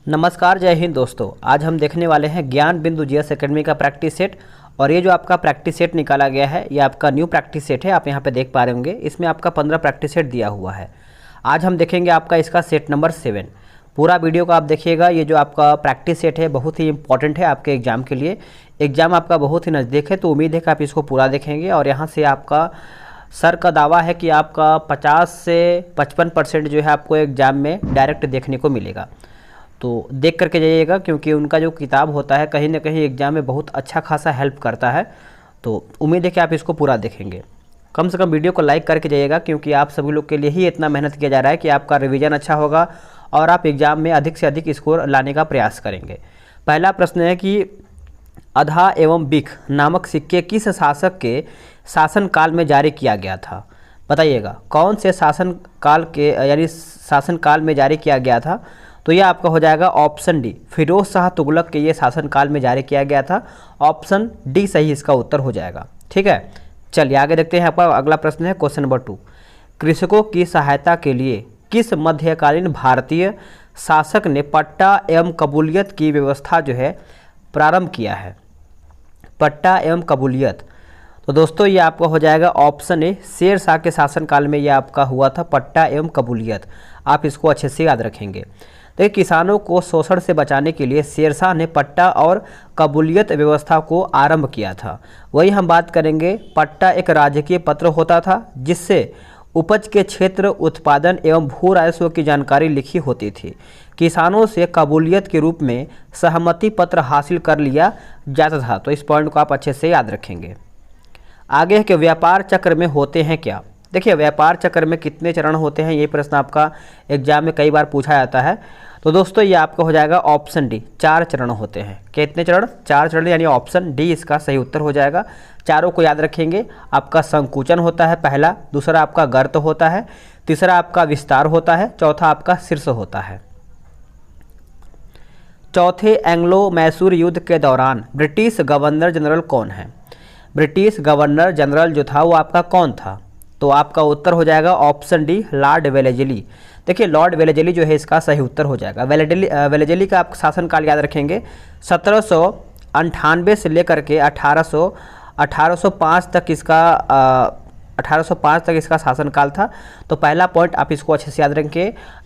नमस्कार, जय हिंद दोस्तों। आज हम देखने वाले हैं ज्ञान बिंदु जीएस एकेडमी का प्रैक्टिस सेट। और ये जो आपका प्रैक्टिस सेट निकाला गया है ये आपका न्यू प्रैक्टिस सेट है। आप यहाँ पे देख पा रहे होंगे, इसमें आपका 15 प्रैक्टिस सेट दिया हुआ है। आज हम देखेंगे आपका इसका सेट नंबर 7। पूरा वीडियो का आप देखिएगा। ये जो आपका प्रैक्टिस सेट है बहुत ही इंपॉर्टेंट है आपके एग्ज़ाम के लिए। एग्ज़ाम आपका बहुत ही नज़दीक है, तो उम्मीद है कि आप इसको पूरा देखेंगे। और यहाँ से आपका सर का दावा है कि आपका 50 से 55% जो है आपको एग्ज़ाम में डायरेक्ट देखने को मिलेगा। तो देख करके जाइएगा, क्योंकि उनका जो किताब होता है कहीं ना कहीं एग्ज़ाम में बहुत अच्छा खासा हेल्प करता है। तो उम्मीद है कि आप इसको पूरा देखेंगे। कम से कम वीडियो को लाइक करके जाइएगा, क्योंकि आप सभी लोग के लिए ही इतना मेहनत किया जा रहा है कि आपका रिवीजन अच्छा होगा और आप एग्ज़ाम में अधिक से अधिक स्कोर लाने का प्रयास करेंगे। पहला प्रश्न है कि अधा एवं बिख नामक सिक्के किस शासक के शासनकाल में जारी किया गया था? बताइएगा कौन से शासनकाल के यानी शासनकाल में जारी किया गया था। तो यह आपका हो जाएगा ऑप्शन डी, फिरोज शाह तुगलक के ये शासनकाल में जारी किया गया था। ऑप्शन डी सही इसका उत्तर हो जाएगा। ठीक है, चलिए आगे देखते हैं। आपका अगला प्रश्न है क्वेश्चन नंबर 2। कृषकों की सहायता के लिए किस मध्यकालीन भारतीय शासक ने पट्टा एवं कबूलियत की व्यवस्था जो है प्रारंभ किया है? पट्टा एवं कबूलियत, तो दोस्तों ये आपका हो जाएगा ऑप्शन ए, शेर शाह के शासनकाल में ये आपका हुआ था पट्टा एवं कबूलियत। आप इसको अच्छे से याद रखेंगे। देखिए, किसानों को शोषण से बचाने के लिए शेरशाह ने पट्टा और कबूलियत व्यवस्था को आरंभ किया था। वही हम बात करेंगे, पट्टा एक राजकीय पत्र होता था जिससे उपज के क्षेत्र, उत्पादन एवं भू राजस्व की जानकारी लिखी होती थी। किसानों से कबूलियत के रूप में सहमति पत्र हासिल कर लिया जाता था। तो इस पॉइंट को आप अच्छे से याद रखेंगे। आगे है कि व्यापार चक्र में होते हैं क्या? देखिए, व्यापार चक्र में कितने चरण होते हैं, ये प्रश्न आपका एग्जाम में कई बार पूछा जाता है। तो दोस्तों ये आपका हो जाएगा ऑप्शन डी, 4 चरण होते हैं। कितने चरण? 4 चरण, यानी ऑप्शन डी इसका सही उत्तर हो जाएगा। चारों को याद रखेंगे। आपका संकुचन होता है पहला, दूसरा आपका गर्त होता है, तीसरा आपका विस्तार होता है, चौथा आपका शीर्ष होता है। चौथे एंग्लो मैसूर युद्ध के दौरान ब्रिटिश गवर्नर जनरल कौन है? ब्रिटिश गवर्नर जनरल जो था वो आपका कौन था? तो आपका उत्तर हो जाएगा ऑप्शन डी, लॉर्ड वेलेजली। देखिए, लॉर्ड वेलेजली जो है इसका सही उत्तर हो जाएगा। वेलेजली का आप शासनकाल याद रखेंगे। 1798 से लेकर के 1805 तक इसका 1805 तक इसका शासनकाल था। तो पहला पॉइंट आप इसको अच्छे से याद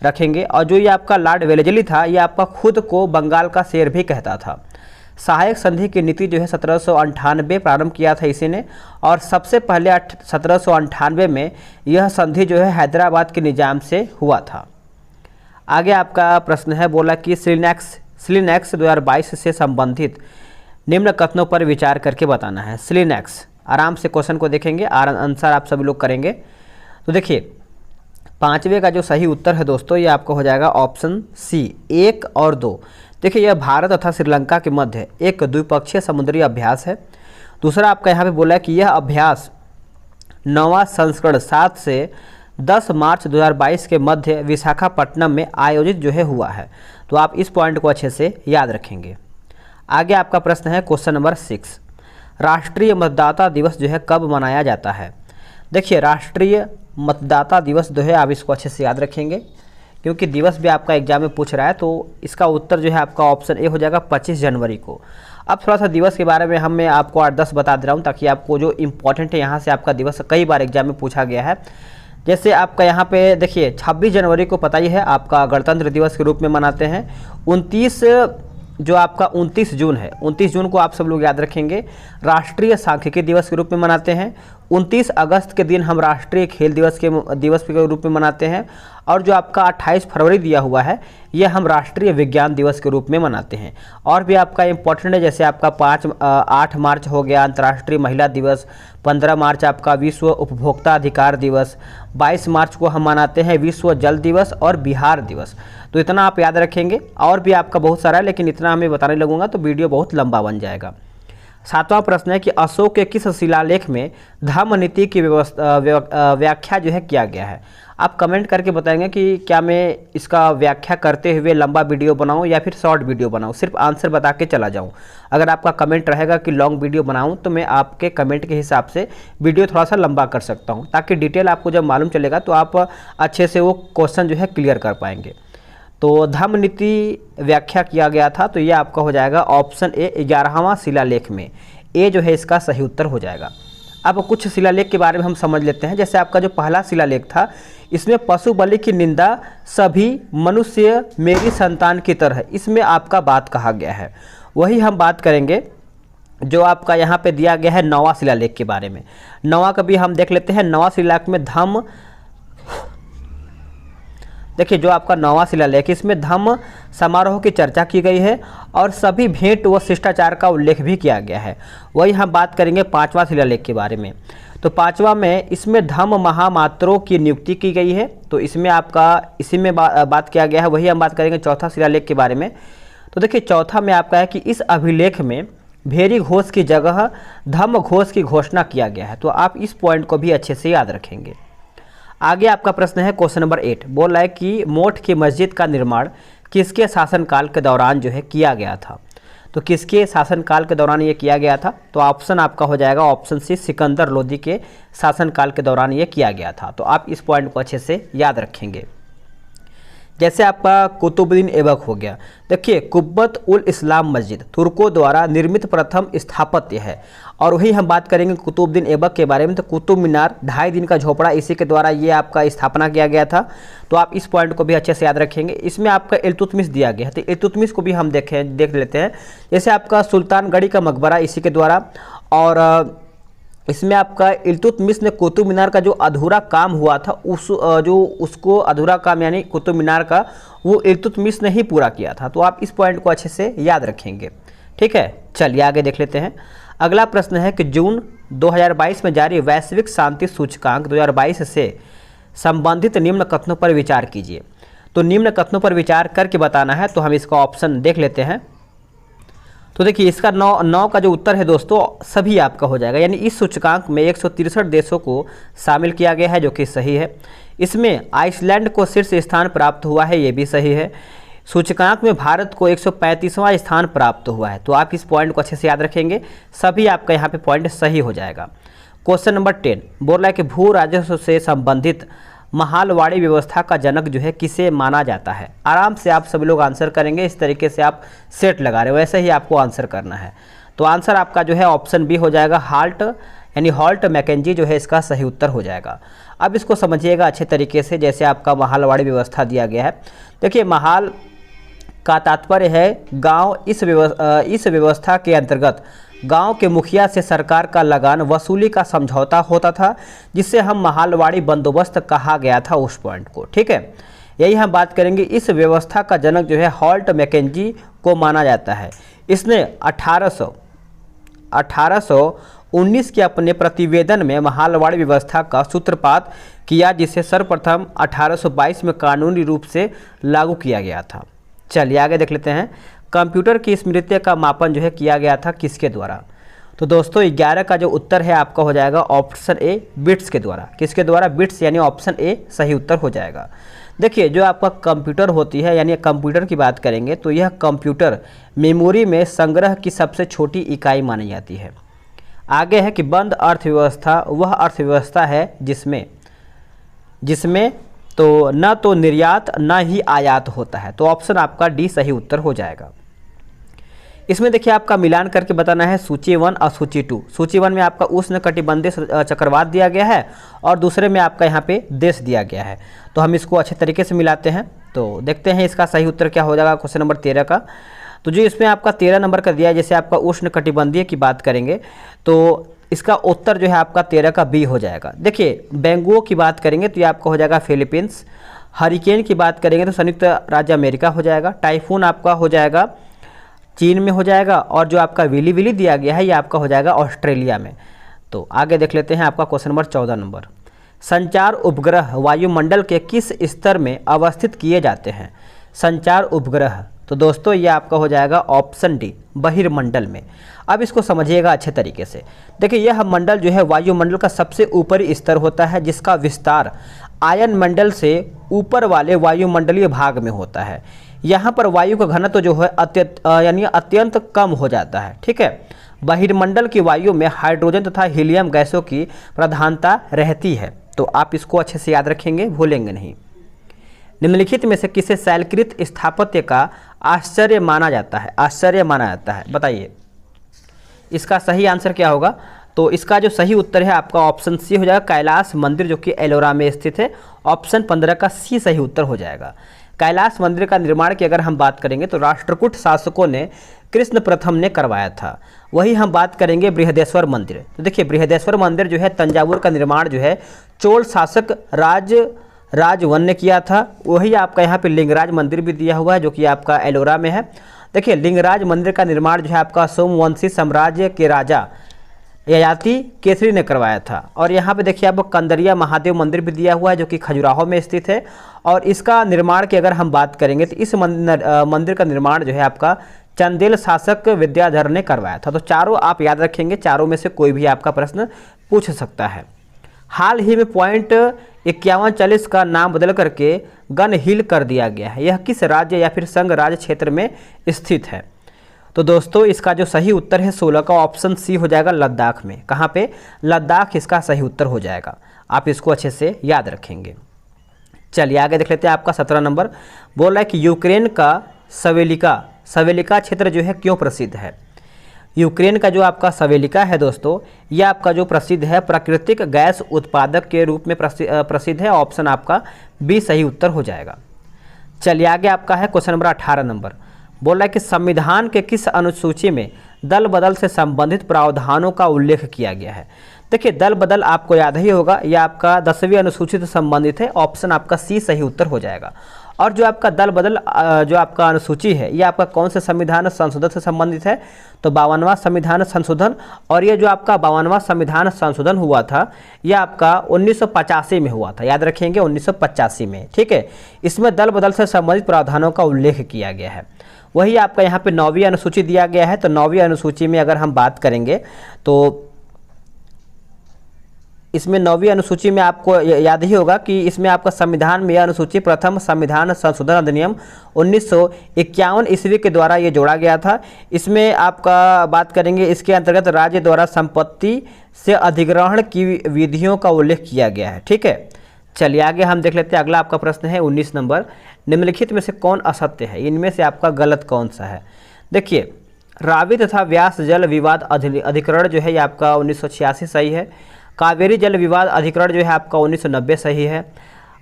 रखेंगे। और जो ये आपका लॉर्ड वेलेजली था, ये आपका खुद को बंगाल का शेर भी कहता था। सहायक संधि की नीति जो है 1798 प्रारंभ किया था इसी ने। और सबसे पहले 1798 में यह संधि जो है हैदराबाद के निजाम से हुआ था। आगे आपका प्रश्न है, बोला कि सिलिनैक्स 2022 से संबंधित निम्न कथनों पर विचार करके बताना है। सिलिनैक्स, आराम से क्वेश्चन को देखेंगे, आंसर आप सभी लोग करेंगे। तो देखिए, 5वें का जो सही उत्तर है दोस्तों ये आपका हो जाएगा ऑप्शन सी, 1 और 2। देखिए, यह भारत तथा श्रीलंका के मध्य एक द्विपक्षीय समुद्री अभ्यास है। दूसरा आपका यहाँ पे बोला है कि यह अभ्यास 9वां संस्करण 7 से 10 मार्च 2022 के मध्य विशाखापट्टनम में आयोजित जो है हुआ है। तो आप इस पॉइंट को अच्छे से याद रखेंगे। आगे आपका प्रश्न है क्वेश्चन नंबर 6। राष्ट्रीय मतदाता दिवस जो है कब मनाया जाता है? देखिए, राष्ट्रीय मतदाता दिवस जो है आप इसको अच्छे से याद रखेंगे, क्योंकि दिवस भी आपका एग्जाम में पूछ रहा है। तो इसका उत्तर जो है आपका ऑप्शन ए हो जाएगा 25 जनवरी को। अब थोड़ा सा दिवस के बारे में मैं आपको 8-10 बता दे रहा हूँ, ताकि आपको जो इंपॉर्टेंट है यहाँ से आपका दिवस कई बार एग्जाम में पूछा गया है। जैसे आपका यहाँ पे देखिए 26 जनवरी को पता ही है आपका गणतंत्र दिवस के रूप में मनाते हैं। 29 जून है, 29 जून को आप सब लोग याद रखेंगे, राष्ट्रीय सांख्यिकी दिवस के रूप में मनाते हैं। 29 अगस्त के दिन हम राष्ट्रीय खेल दिवस के रूप में मनाते हैं। और जो आपका 28 फरवरी दिया हुआ है ये हम राष्ट्रीय विज्ञान दिवस के रूप में मनाते हैं। और भी आपका इंपॉर्टेंट है, जैसे आपका 8 मार्च हो गया अंतर्राष्ट्रीय महिला दिवस, 15 मार्च आपका विश्व उपभोक्ता अधिकार दिवस, 22 मार्च को हम मनाते हैं विश्व जल दिवस और बिहार दिवस। तो इतना आप याद रखेंगे। और भी आपका बहुत सारा है, लेकिन इतना हमें बताने लगूंगा तो वीडियो बहुत लंबा बन जाएगा। 7वां प्रश्न है कि अशोक के किस शिलालेख में धम्म नीति की व्याख्या जो है किया गया है? आप कमेंट करके बताएंगे कि क्या मैं इसका व्याख्या करते हुए लंबा वीडियो बनाऊं या फिर शॉर्ट वीडियो बनाऊं। सिर्फ आंसर बता के चला जाऊं। अगर आपका कमेंट रहेगा कि लॉन्ग वीडियो बनाऊं तो मैं आपके कमेंट के हिसाब से वीडियो थोड़ा सा लंबा कर सकता हूं, ताकि डिटेल आपको जब मालूम चलेगा तो आप अच्छे से वो क्वेश्चन जो है क्लियर कर पाएंगे। तो धम्म नीति व्याख्या किया गया था, तो ये आपका हो जाएगा ऑप्शन ए 11वां शिलालेख में। ए जो है इसका सही उत्तर हो जाएगा। अब कुछ शिलालेख के बारे में हम समझ लेते हैं। जैसे आपका जो पहला शिलालेख था, इसमें पशु बलि की निंदा सभी मनुष्य मेरी संतान की तरह, इसमें आपका बात कहा गया है। वही हम बात करेंगे जो आपका यहाँ पे दिया गया है 9वां शिलालेख के बारे में। 9वां का भी हम देख लेते हैं। 9वां शिलालेख में धम्म, देखिए जो आपका 9वां शिलालेख, इसमें धम्म समारोह की चर्चा की गई है और सभी भेंट व शिष्टाचार का उल्लेख भी किया गया है। वही हम बात करेंगे 5वां शिलालेख के बारे में। तो 5वां में इसमें धम्म महामात्रों की नियुक्ति की गई है, तो इसमें आपका इसी में बात किया गया है। वही हम बात करेंगे चौथा शिलालेख के बारे में। तो देखिए चौथा में आपका है कि इस अभिलेख में भेरी घोष की जगह धम्म घोष की घोषणा किया गया है। तो आप इस पॉइंट को भी अच्छे से याद रखेंगे। आगे आपका प्रश्न है क्वेश्चन नंबर 8, बोल रहा है कि मोठ की मस्जिद का निर्माण किसके शासनकाल के दौरान जो है किया गया था। तो किसके शासनकाल के दौरान ये किया गया था, तो ऑप्शन आपका हो जाएगा ऑप्शन सी, सिकंदर लोदी के शासनकाल के दौरान ये किया गया था। तो आप इस पॉइंट को अच्छे से याद रखेंगे। जैसे आपका कुतुबुद्दीन ऐबक हो गया, देखिए कुब्बत उल इस्लाम मस्जिद तुर्कों द्वारा निर्मित प्रथम स्थापत्य है। और वही हम बात करेंगे कुतुबुद्दीन ऐबक के बारे में। तो कुतुब मीनार 2.5 दिन का झोपड़ा, इसी के द्वारा ये आपका स्थापना किया गया था। तो आप इस पॉइंट को भी अच्छे से याद रखेंगे। इसमें आपका इल्तुतमिश दिया गया है, तो इल्तुतमिश को भी हम देख लेते हैं। जैसे आपका सुल्तानगढ़ी का मकबरा इसी के द्वारा, और इसमें आपका इल्तुतमिश ने कुतुब मीनार का जो अधूरा काम हुआ था उसको अधूरा काम यानी कुतुब मीनार का, वो इल्तुतमिश ने ही पूरा किया था। तो आप इस पॉइंट को अच्छे से याद रखेंगे। ठीक है, चलिए आगे देख लेते हैं। अगला प्रश्न है कि जून 2022 में जारी वैश्विक शांति सूचकांक 2022 से संबंधित निम्न कथनों पर विचार कीजिए। तो निम्न कथनों पर विचार करके बताना है। तो हम इसका ऑप्शन देख लेते हैं। तो देखिए इसका 9 का जो उत्तर है दोस्तों, सभी आपका हो जाएगा। यानी इस सूचकांक में 163 देशों को शामिल किया गया है, जो कि सही है। इसमें आइसलैंड को शीर्ष स्थान प्राप्त हुआ है, ये भी सही है। सूचकांक में भारत को 135वां स्थान प्राप्त हुआ है। तो आप इस पॉइंट को अच्छे से याद रखेंगे, सभी आपका यहाँ पे पॉइंट सही हो जाएगा। क्वेश्चन नंबर 10 बोल रहा है कि भू राजस्व से संबंधित महालवाड़ी व्यवस्था का जनक जो है किसे माना जाता है। आराम से आप सभी लोग आंसर करेंगे, इस तरीके से आप सेट लगा रहे हो, वैसे ही आपको आंसर करना है। तो आंसर आपका जो है ऑप्शन बी हो जाएगा, हाल्ट यानी हॉल्ट मैकेंजी जो है इसका सही उत्तर हो जाएगा। अब इसको समझिएगा अच्छे तरीके से। जैसे आपका महालवाड़ी व्यवस्था दिया गया है, देखिए महाल का तात्पर्य है गांव। इस व्यवस्था के अंतर्गत गांव के मुखिया से सरकार का लगान वसूली का समझौता होता था, जिससे हम महालवाड़ी बंदोबस्त कहा गया था उस पॉइंट को। ठीक है, यही हम बात करेंगे। इस व्यवस्था का जनक जो है हॉल्ट मैकेंजी को माना जाता है। इसने 1819 के अपने प्रतिवेदन में महालवाड़ी व्यवस्था का सूत्रपात किया, जिसे सर्वप्रथम 1822 में कानूनी रूप से लागू किया गया था। चलिए आगे देख लेते हैं। कंप्यूटर की स्मृति का मापन जो है किया गया था किसके द्वारा। तो दोस्तों 11 का जो उत्तर है आपका हो जाएगा ऑप्शन ए, बिट्स के द्वारा। किसके द्वारा? बिट्स, यानी ऑप्शन ए सही उत्तर हो जाएगा। देखिए जो आपका कंप्यूटर होती है, यानी कंप्यूटर की बात करेंगे तो यह कंप्यूटर मेमोरी में संग्रह की सबसे छोटी इकाई मानी जाती है। आगे है कि बंद अर्थव्यवस्था वह अर्थव्यवस्था है जिसमें तो न तो निर्यात न ही आयात होता है। तो ऑप्शन आपका डी सही उत्तर हो जाएगा। इसमें देखिए आपका मिलान करके बताना है सूची 1 और सूची 2। सूची 1 में आपका उष्णकटिबंधीय चक्रवात दिया गया है और दूसरे में आपका यहाँ पे देश दिया गया है। तो हम इसको अच्छे तरीके से मिलाते हैं। तो देखते हैं इसका सही उत्तर क्या हो जाएगा क्वेश्चन नंबर 13 का। तो जो इसमें आपका 13 नंबर का दिया है, जैसे आपका उष्णकटिबंधीय की बात करेंगे तो इसका उत्तर जो है आपका 13 का बी हो जाएगा। देखिए बेंगुओ की बात करेंगे तो ये आपका हो जाएगा फिलीपींस। हरिकेन की बात करेंगे तो संयुक्त राज्य अमेरिका हो जाएगा। टाइफून आपका हो जाएगा चीन में हो जाएगा। और जो आपका विली विली दिया गया है ये आपका हो जाएगा ऑस्ट्रेलिया में। तो आगे देख लेते हैं आपका क्वेश्चन नंबर 14 नंबर। संचार उपग्रह वायुमंडल के किस स्तर में अवस्थित किए जाते हैं? संचार उपग्रह, तो दोस्तों ये आपका हो जाएगा ऑप्शन डी, बहिर्मंडल में। अब इसको समझिएगा अच्छे तरीके से। देखिए यह मंडल जो है वायुमंडल का सबसे ऊपरी स्तर होता है, जिसका विस्तार आयन मंडल से ऊपर वाले वायुमंडलीय भाग में होता है। यहाँ पर वायु का घनत्व जो है अत्यंत कम हो जाता है। ठीक है, बहिर्मंडल की वायु में हाइड्रोजन तथा हीलियम गैसों की प्रधानता रहती है। तो आप इसको अच्छे से याद रखेंगे, भूलेंगे नहीं। निम्नलिखित में से किसे शैलकृत स्थापत्य का आश्चर्य माना जाता है? आश्चर्य माना जाता है, बताइए इसका सही आंसर क्या होगा? तो इसका जो सही उत्तर है आपका ऑप्शन सी हो जाएगा, कैलाश मंदिर, जो कि एलोरा में स्थित है। ऑप्शन 15 का सी सही उत्तर हो जाएगा। कैलाश मंदिर का निर्माण की अगर हम बात करेंगे तो राष्ट्रकूट शासकों ने कृष्ण प्रथम ने करवाया था। वही हम बात करेंगे बृहदेश्वर मंदिर। तो देखिए बृहदेश्वर मंदिर जो है तंजावुर का निर्माण जो है चोल शासक राजवन ने किया था। वही आपका यहाँ पे लिंगराज मंदिर भी दिया हुआ है जो कि आपका एलोरा में है। देखिए लिंगराज मंदिर का निर्माण जो है आपका सोमवंशी साम्राज्य के राजा ययाति केसरी ने करवाया था। और यहाँ पे देखिए आपको कंदरिया महादेव मंदिर भी दिया हुआ है जो कि खजुराहो में स्थित है। और इसका निर्माण की अगर हम बात करेंगे तो इस मंदिर का निर्माण जो है आपका चंदेल शासक विद्याधर ने करवाया था। तो चारों आप याद रखेंगे, चारों में से कोई भी आपका प्रश्न पूछ सकता है। हाल ही में पॉइंट 5140 का नाम बदल करके गन हिल कर दिया गया है। यह किस राज्य या फिर संघ राज्य क्षेत्र में स्थित है? तो दोस्तों इसका जो सही उत्तर है 16 का ऑप्शन सी हो जाएगा, लद्दाख में। कहाँ पे? लद्दाख इसका सही उत्तर हो जाएगा। आप इसको अच्छे से याद रखेंगे। चलिए आगे देख लेते हैं। आपका 17 नंबर बोल रहा है कि यूक्रेन का सवेलिका क्षेत्र जो है क्यों प्रसिद्ध है? यूक्रेन का जो आपका सवेलिका है दोस्तों, यह आपका जो प्रसिद्ध है प्राकृतिक गैस उत्पादक के रूप में प्रसिद्ध है। ऑप्शन आपका बी सही उत्तर हो जाएगा। चलिए आगे आपका है क्वेश्चन नंबर 18 नंबर बोल रहा है कि संविधान के किस अनुसूची में दल बदल से संबंधित प्रावधानों का उल्लेख किया गया है? देखिए दल बदल आपको याद ही होगा, यह आपका 10वीं अनुसूची से संबंधित है। ऑप्शन आपका सी सही उत्तर हो जाएगा। और जो आपका दल बदल जो आपका अनुसूची है ये आपका कौन से संविधान संशोधन से संबंधित है? तो 52वां संविधान संशोधन। और ये जो आपका 52वां संविधान संशोधन हुआ था यह आपका 1985 में हुआ था। याद रखेंगे 1985 में, ठीक है। इसमें दल बदल से संबंधित प्रावधानों का उल्लेख किया गया है। वही आपका यहाँ पे 9वीं अनुसूची दिया गया है। तो 9वीं अनुसूची में अगर हम बात करेंगे तो इसमें 9वीं अनुसूची में आपको याद ही होगा कि इसमें आपका संविधान में यह अनुसूची प्रथम संविधान संशोधन अधिनियम 1951 ईस्वी के द्वारा ये जोड़ा गया था। इसमें आपका बात करेंगे, इसके अंतर्गत राज्य द्वारा संपत्ति से अधिग्रहण की विधियों का उल्लेख किया गया है, ठीक है। चलिए आगे हम देख लेते हैं। अगला आपका प्रश्न है 19 नंबर, निम्नलिखित में से कौन असत्य है? इनमें से आपका गलत कौन सा है? देखिए रावी तथा व्यास जल विवाद अधिकरण जो है ये आपका 1986 सही है। कावेरी जल विवाद अधिकरण जो है आपका 1990 सही है।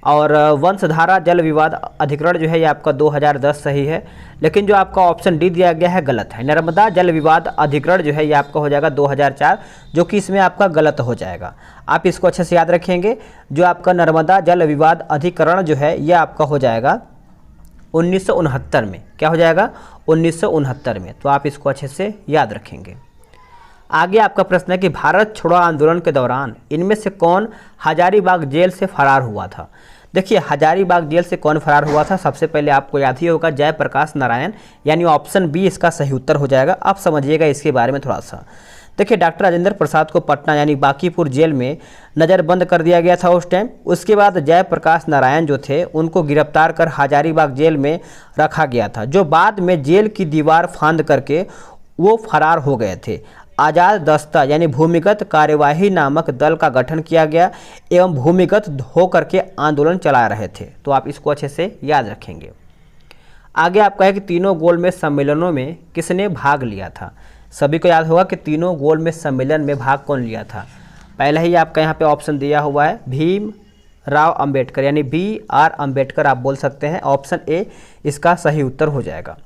और वंशधारा जल विवाद अधिकरण जो है ये आपका 2010 सही है। लेकिन जो आपका ऑप्शन डी दिया गया है गलत है। नर्मदा जल विवाद अधिकरण जो है ये आपका हो जाएगा 2004, जो कि इसमें आपका गलत हो जाएगा। आप इसको अच्छे से याद रखेंगे। जो आपका नर्मदा जल विवाद अधिकरण जो है ये आपका हो जाएगा 1969 में। क्या हो जाएगा? 1969 में। तो आप इसको अच्छे से याद रखेंगे। आगे आपका प्रश्न है कि भारत छोड़ो आंदोलन के दौरान इनमें से कौन हजारीबाग जेल से फरार हुआ था? देखिए हजारीबाग जेल से कौन फरार हुआ था? सबसे पहले आपको याद ही होगा जयप्रकाश नारायण, यानी ऑप्शन बी इसका सही उत्तर हो जाएगा। आप समझिएगा इसके बारे में थोड़ा सा। देखिए डॉक्टर राजेंद्र प्रसाद को पटना यानी बांकीपुर जेल में नज़रबंद कर दिया गया था उस टाइम। उसके बाद जयप्रकाश नारायण जो थे उनको गिरफ्तार कर हजारीबाग जेल में रखा गया था, जो बाद में जेल की दीवार फांद करके वो फरार हो गए थे। आज़ाद दस्ता यानी भूमिगत कार्यवाही नामक दल का गठन किया गया एवं भूमिगत होकर के आंदोलन चला रहे थे। तो आप इसको अच्छे से याद रखेंगे। आगे आपका है कि तीनों गोलमेज सम्मेलनों में किसने भाग लिया था? सभी को याद होगा कि तीनों गोलमेज सम्मेलन में भाग कौन लिया था। पहले ही आपका यहाँ पे ऑप्शन दिया हुआ है भीम राव अंबेडकर, यानी BR अंबेडकर आप बोल सकते हैं। ऑप्शन ए इसका सही उत्तर हो जाएगा।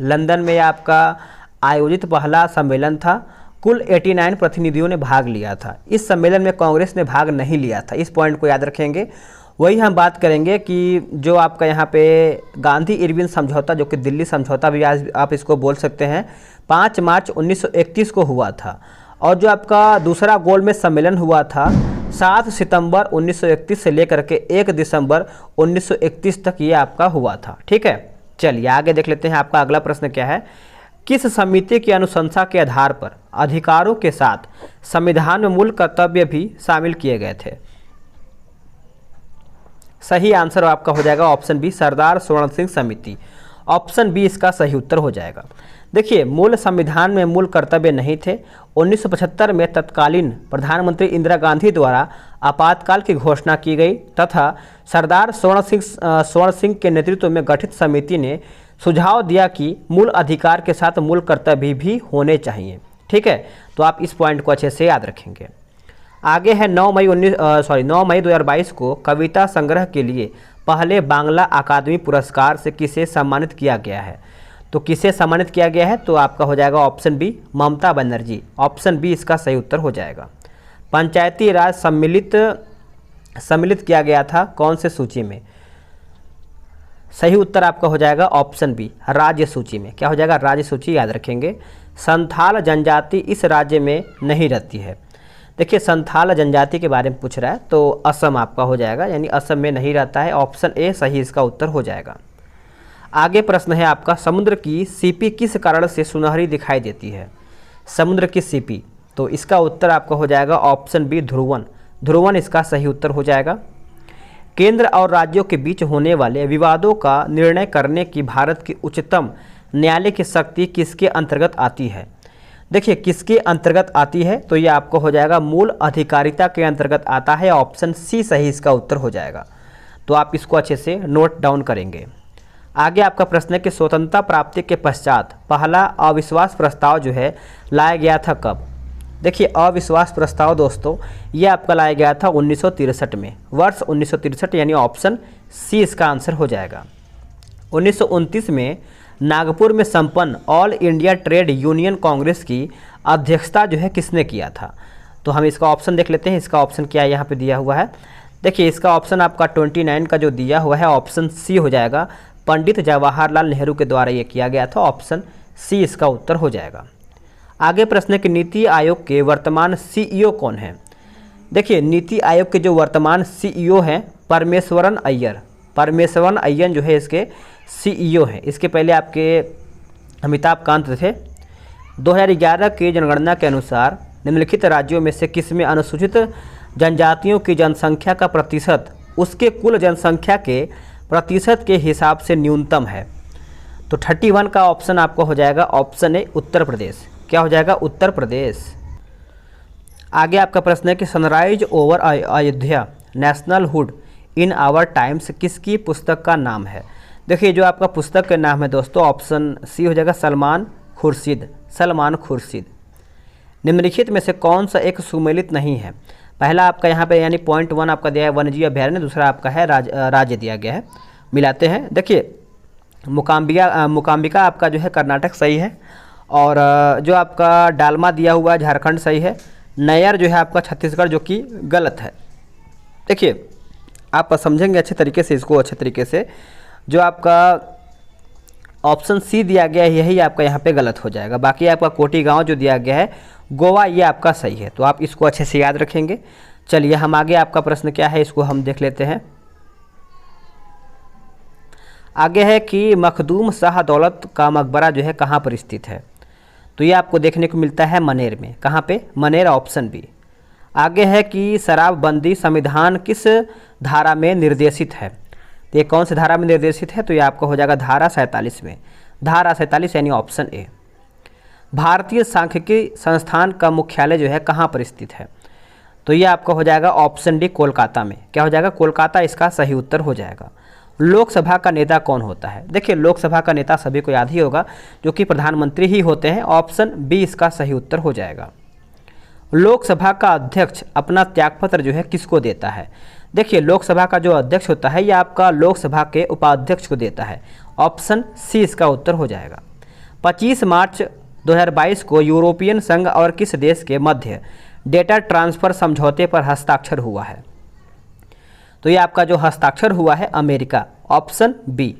लंदन में आपका आयोजित पहला सम्मेलन था। कुल 89 प्रतिनिधियों ने भाग लिया था। इस सम्मेलन में कांग्रेस ने भाग नहीं लिया था। इस पॉइंट को याद रखेंगे। वही हम बात करेंगे कि जो आपका यहाँ पे गांधी इरविन समझौता, जो कि दिल्ली समझौता भी आज आप इसको बोल सकते हैं, 5 मार्च 1931 को हुआ था। और जो आपका दूसरा गोलमेज सम्मेलन हुआ था 7 सितंबर 1931 से लेकर के 1 दिसंबर 1931 तक ये आपका हुआ था, ठीक है। चलिए आगे देख लेते हैं। आपका अगला प्रश्न क्या है? किस समिति की अनुशंसा के आधार पर अधिकारों के साथ संविधान में मूल कर्तव्य भी शामिल किए गए थे? सही आंसर आपका हो जाएगा ऑप्शन बी सरदार स्वर्ण सिंह समिति। ऑप्शन बी इसका सही उत्तर हो जाएगा। देखिए, मूल संविधान में मूल कर्तव्य नहीं थे। 1975 में तत्कालीन प्रधानमंत्री इंदिरा गांधी द्वारा आपातकाल की घोषणा की गई तथा सरदार स्वर्ण सिंह के नेतृत्व में गठित समिति ने सुझाव दिया कि मूल अधिकार के साथ मूल कर्तव्य भी होने चाहिए। ठीक है, तो आप इस पॉइंट को अच्छे से याद रखेंगे। आगे है 9 मई 2022 को कविता संग्रह के लिए पहले बांग्ला अकादमी पुरस्कार से किसे सम्मानित किया गया है? तो किसे सम्मानित किया गया है? तो आपका हो जाएगा option B, Mamata Banerjee. Option B इसका सही उत्तर हो जाएगा। पंचायती राज सम्मिलित किया गया था कौन से सूची में? सही उत्तर आपका हो जाएगा ऑप्शन बी, राज्य सूची में। क्या हो जाएगा? राज्य सूची, याद रखेंगे। संथाल जनजाति इस राज्य में नहीं रहती है। देखिए, संथाल जनजाति के बारे में पूछ रहा है तो असम आपका हो जाएगा, यानी असम में नहीं रहता है। ऑप्शन ए सही इसका उत्तर हो जाएगा। आगे प्रश्न है आपका, समुद्र की सीपी किस कारण से सुनहरी दिखाई देती है? समुद्र की सीपी, तो इसका उत्तर आपका हो जाएगा ऑप्शन बी, ध्रुवन। ध्रुवन इसका सही उत्तर हो जाएगा। केंद्र और राज्यों के बीच होने वाले विवादों का निर्णय करने की भारत की उच्चतम न्यायालय की शक्ति किसके अंतर्गत आती है? देखिए, किसके अंतर्गत आती है? तो ये आपको हो जाएगा मूल अधिकारिता के अंतर्गत आता है। ऑप्शन सी सही इसका उत्तर हो जाएगा। तो आप इसको अच्छे से नोट डाउन करेंगे। आगे आपका प्रश्न है कि स्वतंत्रता प्राप्ति के पश्चात पहला अविश्वास प्रस्ताव जो है लाया गया था कब? देखिए, अविश्वास प्रस्ताव दोस्तों ये आपका लाया गया था 1963 में, वर्ष 1963, यानी ऑप्शन सी इसका आंसर हो जाएगा। 1929 में नागपुर में संपन्न all India trade union Congress की अध्यक्षता जो है किसने किया था? तो हम इसका ऑप्शन देख लेते हैं। इसका ऑप्शन क्या है, यहाँ पे दिया हुआ है। देखिए, इसका ऑप्शन आपका 29 का जो दिया हुआ है ऑप्शन सी हो जाएगा। पंडित जवाहरलाल नेहरू के द्वारा ये किया गया था। ऑप्शन सी इसका उत्तर हो जाएगा। आगे प्रश्न है कि नीति आयोग के वर्तमान सीईओ कौन है? देखिए, नीति आयोग के जो वर्तमान सीईओ हैं परमेश्वरन अय्यर। परमेश्वरन अय्यर जो है इसके सीईओ हैं। इसके पहले आपके अमिताभ कांत थे। 2011 की जनगणना के अनुसार निम्नलिखित राज्यों में से किसमें अनुसूचित जनजातियों की जनसंख्या का प्रतिशत उसके कुल जनसंख्या के प्रतिशत के हिसाब से न्यूनतम है? तो 31 का ऑप्शन आपको हो जाएगा ऑप्शन ए, उत्तर प्रदेश। क्या हो जाएगा? उत्तर प्रदेश। आगे आपका प्रश्न है कि sunrise over Ayodhya nationhood in our times किसकी पुस्तक का नाम है? देखिए, जो आपका पुस्तक का नाम है दोस्तों ऑप्शन सी हो जाएगा सलमान खुर्शीद। सलमान खुर्शीद। निम्नलिखित में से कौन सा एक सुमेलित नहीं है? पहला आपका यहाँ पे यानी पॉइंट 1 आपका दिया है वन्यजीव अभयारण्य, दूसरा आपका है राज्य दिया गया है। मिलाते हैं। देखिए, मुकाम्बिका आपका जो है कर्नाटक सही है, और जो आपका डालमा दिया हुआ है झारखंड सही है। नैयर जो है आपका छत्तीसगढ़ जो कि गलत है। देखिए, आप समझेंगे अच्छे तरीके से इसको, अच्छे तरीके से। जो आपका ऑप्शन सी दिया गया है यही आपका यहाँ पे गलत हो जाएगा। बाकी आपका कोटी गांव जो दिया गया है गोवा, ये आपका सही है। तो आप इसको अच्छे से याद रखेंगे। चलिए, हम आगे आपका प्रश्न क्या है इसको हम देख लेते हैं। आगे है कि मखदूम शाह दौलत का मकबरा जो है कहाँ पर स्थित है? तो ये आपको देखने को मिलता है मनेर में। कहाँ पे? Maner, option B. आगे है कि शराबबंदी संविधान किस धारा में निर्देशित है? तो ये कौन सी धारा में निर्देशित है? तो ये आपको हो जाएगा धारा 47 में। धारा 47 यानी ऑप्शन ए। भारतीय सांख्यिकी संस्थान का मुख्यालय जो है कहाँ पर स्थित है? तो ये आपका हो जाएगा ऑप्शन डी, कोलकाता में। क्या हो जाएगा? कोलकाता इसका सही उत्तर हो जाएगा। लोकसभा का नेता कौन होता है? देखिए, लोकसभा का नेता सभी को याद ही होगा, जो कि प्रधानमंत्री ही होते हैं। ऑप्शन बी इसका सही उत्तर हो जाएगा। लोकसभा का अध्यक्ष अपना त्यागपत्र जो है किसको देता है? देखिए, लोकसभा का जो अध्यक्ष होता है ये आपका लोकसभा के उपाध्यक्ष को देता है। ऑप्शन सी इसका उत्तर हो जाएगा। 25 मार्च 2022 को यूरोपियन संघ और किस देश के मध्य डेटा ट्रांसफ़र समझौते पर हस्ताक्षर हुआ है? तो ये आपका जो हस्ताक्षर हुआ है America. Option B.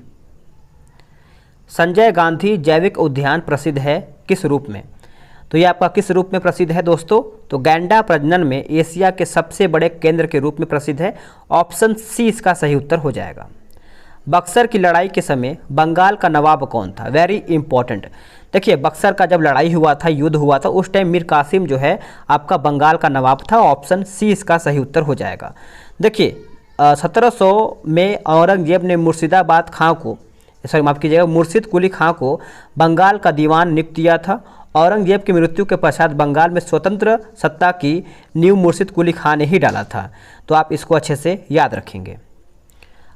Sanjay Gandhi जैविक उद्यान प्रसिद्ध है किस रूप में? तो ये आपका किस रूप में प्रसिद्ध है दोस्तों? तो गैंडा प्रजनन में एशिया के सबसे बड़े केंद्र के रूप में प्रसिद्ध है। ऑप्शन सी इसका सही उत्तर हो जाएगा। बक्सर की लड़ाई के समय बंगाल का नवाब कौन था? Very important. देखिए, बक्सर का जब लड़ाई हुआ था, युद्ध हुआ था, उस टाइम मीर कासिम जो है आपका बंगाल का नवाब था। ऑप्शन सी इसका सही उत्तर हो जाएगा। देखिए, 1700 में औरंगजेब ने मुर्शिदाबाद खां को सॉरी माफ़ कीजिएगा, मुर्शिद कुली खां को बंगाल का दीवान नियुक्त किया था। औरंगजेब की मृत्यु के पश्चात बंगाल में स्वतंत्र सत्ता की नींव मुर्शिद कुली खां ने ही डाला था। तो आप इसको अच्छे से याद रखेंगे।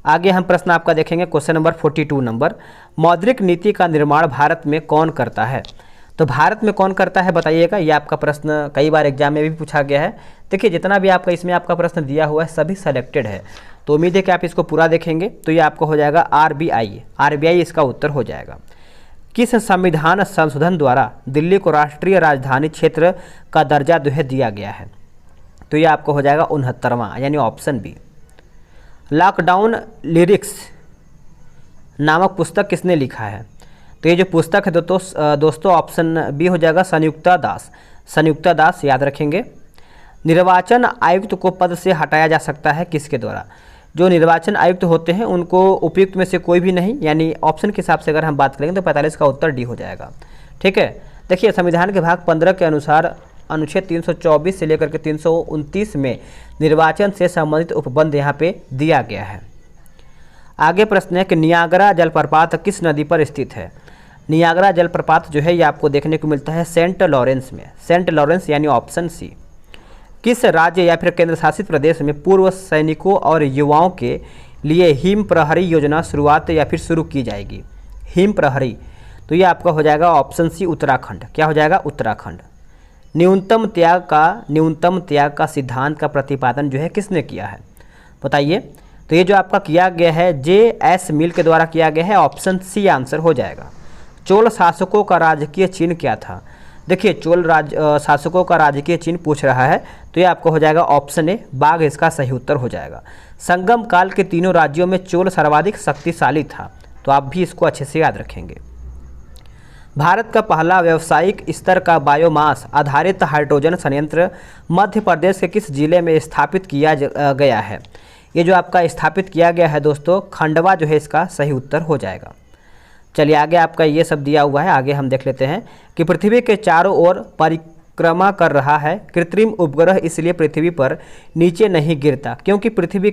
आगे हम प्रश्न आपका देखेंगे, क्वेश्चन नंबर 42 नंबर, मौद्रिक नीति का निर्माण भारत में कौन करता है? तो भारत में कौन करता है बताइएगा। ये आपका प्रश्न कई बार एग्जाम में भी पूछा गया है। देखिए जितना भी आपका इसमें आपका प्रश्न दिया हुआ है सभी सेलेक्टेड है, तो उम्मीद है कि आप इसको पूरा देखेंगे। तो ये आपका हो जाएगा आरबीआई इसका उत्तर हो जाएगा। किस संविधान संशोधन द्वारा दिल्ली को राष्ट्रीय राजधानी क्षेत्र का दर्जा जो है दिया गया है? तो ये आपको हो जाएगा 69वां, यानी ऑप्शन बी। लॉकडाउन लिरिक्स नामक पुस्तक किसने लिखा है? तो ये जो पुस्तक है दोस्तों ऑप्शन बी हो जाएगा संयुक्ता दास, याद रखेंगे। निर्वाचन आयुक्त को पद से हटाया जा सकता है किसके द्वारा? जो निर्वाचन आयुक्त होते हैं उनको उपयुक्त में से कोई भी नहीं, यानी ऑप्शन के हिसाब से अगर हम बात करेंगे तो 45 का उत्तर डी हो जाएगा। ठीक है, देखिए संविधान के भाग 15 के अनुसार अनुच्छेद 324 से लेकर के 329 में निर्वाचन से संबंधित उपबंध यहाँ पे दिया गया है। आगे प्रश्न है कि नियाग्रा जलप्रपात किस नदी पर स्थित है? नियाग्रा जलप्रपात जो है ये आपको देखने को मिलता है सेंट लॉरेंस में, सेंट लॉरेंस यानी ऑप्शन सी। किस राज्य या फिर केंद्र शासित प्रदेश में पूर्व सैनिकों और युवाओं के लिए हिम प्रहरी योजना शुरुआत या फिर शुरू की जाएगी? हिम प्रहरी, तो ये आपका हो जाएगा ऑप्शन सी उत्तराखंड। क्या हो जाएगा? उत्तराखंड। न्यूनतम त्याग का सिद्धांत का प्रतिपादन जो है किसने किया है बताइए? तो ये जो आपका किया गया है J.S. मिल के द्वारा किया गया है, ऑप्शन सी आंसर हो जाएगा। चोल शासकों का राजकीय चिन्ह क्या था? देखिए चोल शासकों का राजकीय चिन्ह पूछ रहा है, तो ये आपको हो जाएगा ऑप्शन ए बाघ, इसका सही उत्तर हो जाएगा। संगम काल के तीनों राज्यों में चोल सर्वाधिक शक्तिशाली था, तो आप भी इसको अच्छे से याद रखेंगे। भारत का पहला व्यावसायिक स्तर का बायोमास आधारित हाइड्रोजन संयंत्र मध्य प्रदेश के किस जिले में स्थापित किया गया है? ये जो आपका स्थापित किया गया है दोस्तों खंडवा जो है इसका सही उत्तर हो जाएगा। चलिए आगे आपका ये सब दिया हुआ है, आगे हम देख लेते हैं कि पृथ्वी के चारों ओर परिक्रमा कर रहा है कृत्रिम उपग्रह इसलिए पृथ्वी पर नीचे नहीं गिरता क्योंकि पृथ्वी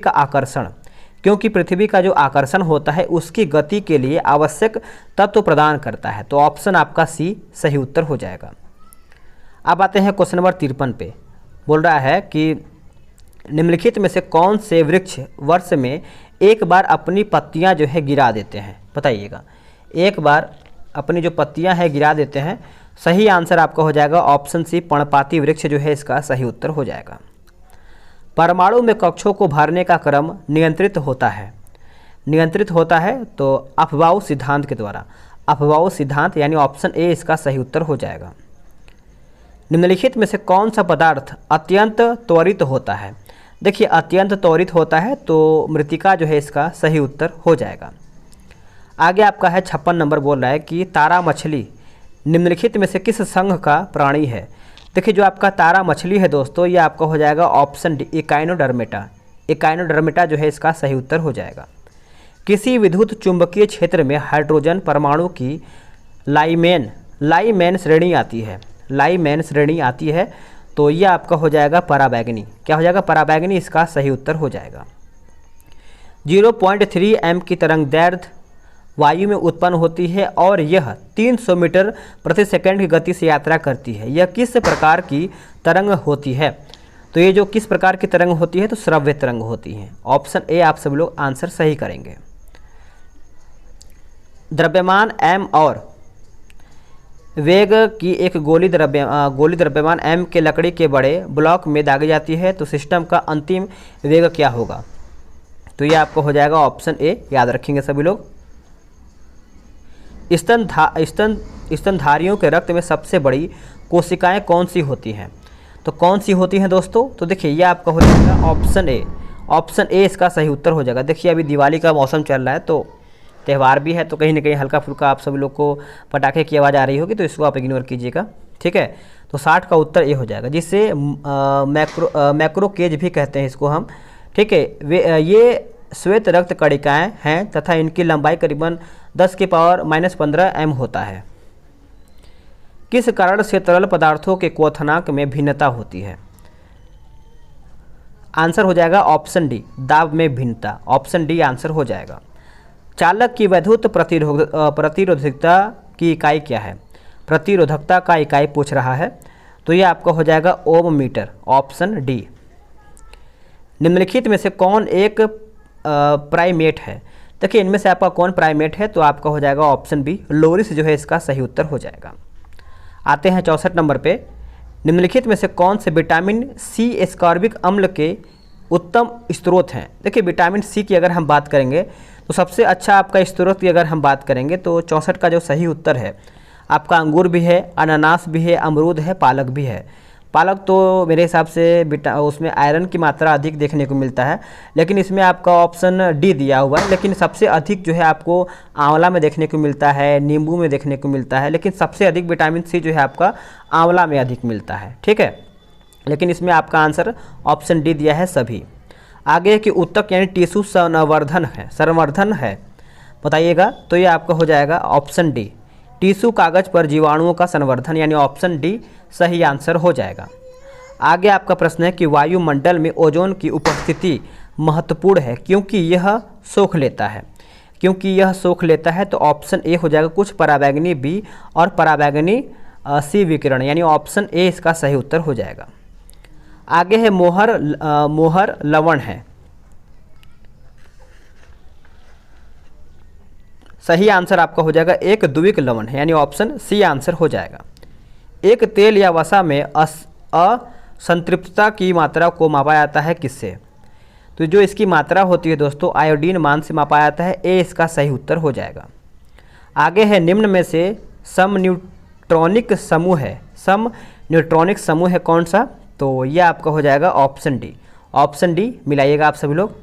का जो आकर्षण होता है उसकी गति के लिए आवश्यक तत्व प्रदान करता है। तो ऑप्शन आपका सी सही उत्तर हो जाएगा। अब आते हैं क्वेश्चन नंबर 53 पे। बोल रहा है कि निम्नलिखित में से कौन से वृक्ष वर्ष में एक बार अपनी पत्तियां जो है गिरा देते हैं? बताइएगा। एक बार अपनी जो पत्तियां है गिरा देते हैं, सही आंसर आपका हो जाएगा ऑप्शन सी पर्णपाती वृक्ष जो है इसका सही उत्तर हो जाएगा। परमाणु में कक्षों को भरने का क्रम नियंत्रित होता है तो अफबाऊ सिद्धांत के द्वारा। अफबाऊ सिद्धांत यानी ऑप्शन ए इसका सही उत्तर हो जाएगा। निम्नलिखित में से कौन सा पदार्थ अत्यंत त्वरित होता है? देखिए अत्यंत त्वरित होता है तो मृत्तिका जो है इसका सही उत्तर हो जाएगा। आगे आपका है 56 नंबर, बोल रहा है कि तारा मछली निम्नलिखित में से किस संघ का प्राणी है? देखिए जो आपका तारा मछली है दोस्तों ये आपका हो जाएगा ऑप्शन डी इकाइनोडर्मेटा जो है इसका सही उत्तर हो जाएगा। किसी विद्युत चुंबकीय क्षेत्र में हाइड्रोजन परमाणु की लाइमेन श्रेणी आती है तो ये आपका हो जाएगा पराबैंगनी। क्या हो जाएगा? पराबैंगनी, इसका सही उत्तर हो जाएगा। 0.3 m की तरंग दैर्ध्य वायु में उत्पन्न होती है और यह 300 मीटर प्रति सेकंड की गति से यात्रा करती है। यह किस प्रकार की तरंग होती है? तो ये जो किस प्रकार की तरंग होती है तो श्रव्य तरंग होती है। ऑप्शन ए आप सब लोग आंसर सही करेंगे। द्रव्यमान m और वेग की एक गोली द्रव्यमान m के लकड़ी के बड़े ब्लॉक में दागी जाती है तो सिस्टम का अंतिम वेग क्या होगा? तो ये आपको हो जाएगा ऑप्शन ए, याद रखेंगे सभी लोग। स्तनधारियों के रक्त में सबसे बड़ी कोशिकाएं कौन सी होती हैं? तो कौन सी होती हैं दोस्तों? तो देखिए ये आपका हो जाएगा ऑप्शन ए इसका सही उत्तर हो जाएगा। देखिए अभी दिवाली का मौसम चल रहा है तो त्यौहार भी है तो कहीं ना कहीं हल्का फुल्का आप सभी लोग को पटाखे की आवाज़ आ रही होगी तो इसको आप इग्नोर कीजिएगा। ठीक है, तो 60 का उत्तर ए हो जाएगा, जिससे मैक्रो केज भी कहते हैं इसको हम। ठीक है, ये श्वेत रक्त कणिकाएं हैं तथा इनकी लंबाई करीबन 10⁻⁻15 m होता है। किस कारण से तरल पदार्थों के क्वथनांक में भिन्नता होती है? आंसर हो जाएगा ऑप्शन डी दाब में भिन्नता। ऑप्शन डी आंसर हो जाएगा। चालक की वैद्युत प्रतिरोधकता की इकाई क्या है? प्रतिरोधकता का इकाई पूछ रहा है, तो ये आपका हो जाएगा ओम मीटर, ऑप्शन डी। निम्नलिखित में से कौन एक प्राइमेट है? देखिए इनमें से आपका कौन प्राइमेट है, तो आपका हो जाएगा ऑप्शन बी, लोरिस जो है इसका सही उत्तर हो जाएगा। आते हैं 64 नंबर पे। निम्नलिखित में से कौन से विटामिन सी एस्कॉर्बिक अम्ल के उत्तम स्रोत हैं? देखिए विटामिन सी की अगर हम बात करेंगे तो सबसे अच्छा आपका स्रोत की अगर हम बात करेंगे तो 64 का जो सही उत्तर है आपका अंगूर भी है, अनानास भी है, अमरूद है, पालक भी है। पालक तो मेरे हिसाब से उसमें आयरन की मात्रा अधिक देखने को मिलता है, लेकिन इसमें आपका ऑप्शन डी दिया हुआ है। लेकिन सबसे अधिक जो है आपको आंवला में देखने को मिलता है, नींबू में देखने को मिलता है, लेकिन सबसे अधिक विटामिन सी जो है आपका आंवला में अधिक मिलता है, ठीक है। लेकिन इसमें आपका आंसर ऑप्शन डी दिया है सभी। आगे कि उत्तक यानी टिश्यू संवर्धन है, बताइएगा, तो ये आपका हो जाएगा ऑप्शन डी, टिश्यू कागज पर जीवाणुओं का संवर्धन, यानी ऑप्शन डी सही आंसर हो जाएगा। आगे आपका प्रश्न है कि वायुमंडल में ओजोन की उपस्थिति महत्वपूर्ण है क्योंकि यह सोख लेता है। क्योंकि यह सोख लेता है तो ऑप्शन ए हो जाएगा कुछ पराबैंगनी बी और पराबैंगनी सी विकिरण, यानी ऑप्शन ए इसका सही उत्तर हो जाएगा। आगे है मोहर लवण है, सही आंसर आपका हो जाएगा एक द्विक लवण है, यानी ऑप्शन सी आंसर हो जाएगा। एक तेल या वसा में असंतृप्तता की मात्रा को मापा जाता है किससे? तो जो इसकी मात्रा होती है दोस्तों आयोडीन मान से मापा जाता है, ए इसका सही उत्तर हो जाएगा। आगे है निम्न में से सम न्यूट्रॉनिक समूह है कौन सा? तो यह आपका हो जाएगा ऑप्शन डी, ऑप्शन डी मिलाइएगा आप सभी लोग।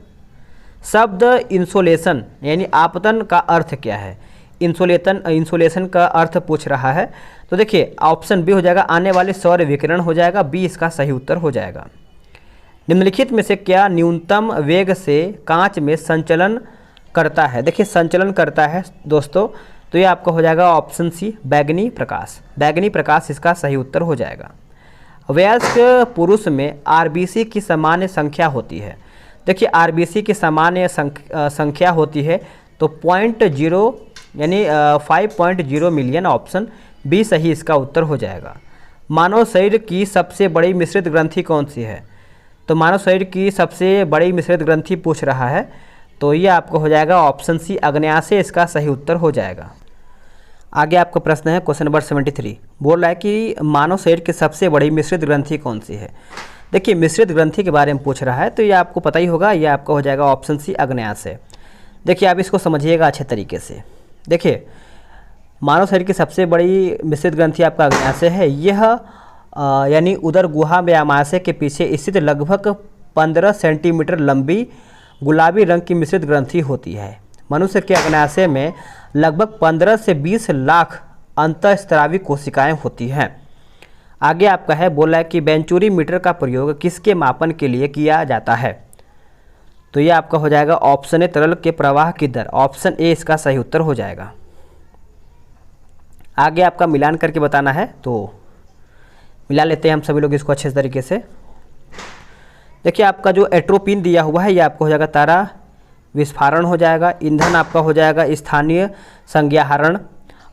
शब्द इंसोलेशन यानी आपतन का अर्थ क्या है? इंसोलेशन का अर्थ पूछ रहा है, तो देखिए ऑप्शन बी हो जाएगा आने वाले सौर विकिरण हो जाएगा, बी इसका सही उत्तर हो जाएगा। निम्नलिखित में से क्या न्यूनतम वेग से कांच में संचलन करता है? देखिए संचलन करता है दोस्तों, तो ये आपका हो जाएगा ऑप्शन सी बैगनी प्रकाश, बैगनी प्रकाश इसका सही उत्तर हो जाएगा। वयस्क पुरुष में आरबीसी की सामान्य संख्या होती है, देखिए आरबीसी की सामान्य संख्या होती है तो 0.0 यानी 5.0 मिलियन, ऑप्शन बी सही इसका उत्तर हो जाएगा। मानव शरीर की सबसे बड़ी मिश्रित ग्रंथि कौन सी है? तो मानव शरीर की सबसे बड़ी मिश्रित ग्रंथि पूछ रहा है, तो ये आपको हो जाएगा ऑप्शन सी अग्न्याशय इसका सही उत्तर हो जाएगा। आगे आपका प्रश्न है क्वेश्चन नंबर 73, बोल रहा है कि मानव शरीर की सबसे बड़ी मिश्रित ग्रंथि कौन सी है? देखिए मिश्रित ग्रंथि के बारे में पूछ रहा है, तो ये आपको पता ही होगा, ये आपका हो जाएगा ऑप्शन सी अग्न्याशय। देखिए आप इसको समझिएगा अच्छे तरीके से। देखिए मानव शरीर की सबसे बड़ी मिश्रित ग्रंथि आपका अग्न्याशय है, यह यानी उदर गुहा व्यामाशय के पीछे स्थित लगभग 15 सेंटीमीटर लंबी गुलाबी रंग की मिश्रित ग्रंथि होती है। मनुष्य के अग्न्याशय में लगभग 15 से 20 लाख अंतःस्रावी कोशिकाएं होती हैं। आगे आपका है बोला है कि वेंचुरी मीटर का प्रयोग किसके मापन के लिए किया जाता है? तो ये आपका हो जाएगा ऑप्शन ए तरल के प्रवाह की दर, ऑप्शन ए इसका सही उत्तर हो जाएगा। आगे आपका मिलान करके बताना है, तो मिला लेते हैं हम सभी लोग इसको अच्छे तरीके से। देखिए आपका जो एट्रोपिन दिया हुआ है ये आपको हो जाएगा तारा विस्फारण हो जाएगा, ईंधन आपका हो जाएगा स्थानीय संज्ञाहरण,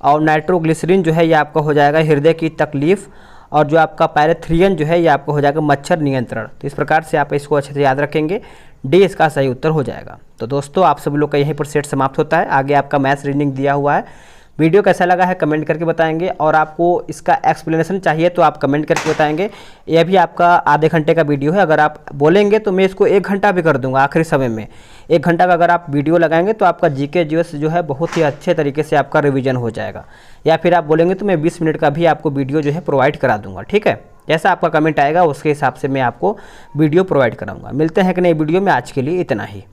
और नाइट्रोग्लिसरीन जो है ये आपका हो जाएगा हृदय की तकलीफ, और जो आपका पैरेथ्रियन जो है ये आपको हो जाएगा मच्छर नियंत्रण। तो इस प्रकार से आप इसको अच्छे से याद रखेंगे, डी इसका सही उत्तर हो जाएगा। तो दोस्तों आप सभी लोग का यहीं पर सेट समाप्त होता है। आगे आपका मैथ्स रीजनिंग दिया हुआ है, वीडियो कैसा लगा है कमेंट करके बताएंगे, और आपको इसका एक्सप्लेनेशन चाहिए तो आप कमेंट करके बताएंगे। यह भी आपका आधे घंटे का वीडियो है, अगर आप बोलेंगे तो मैं इसको 1 घंटा भी कर दूंगा आखिरी समय में। 1 घंटा का अगर आप वीडियो लगाएंगे तो आपका जीके जीएस जो है बहुत ही अच्छे तरीके से आपका रिवीजन हो जाएगा, या फिर आप बोलेंगे तो मैं 20 मिनट का भी आपको वीडियो जो है प्रोवाइड करा दूंगा, ठीक है। जैसा आपका कमेंट आएगा उसके हिसाब से मैं आपको वीडियो प्रोवाइड कराऊंगा। मिलते हैं कि नई वीडियो में, आज के लिए इतना ही।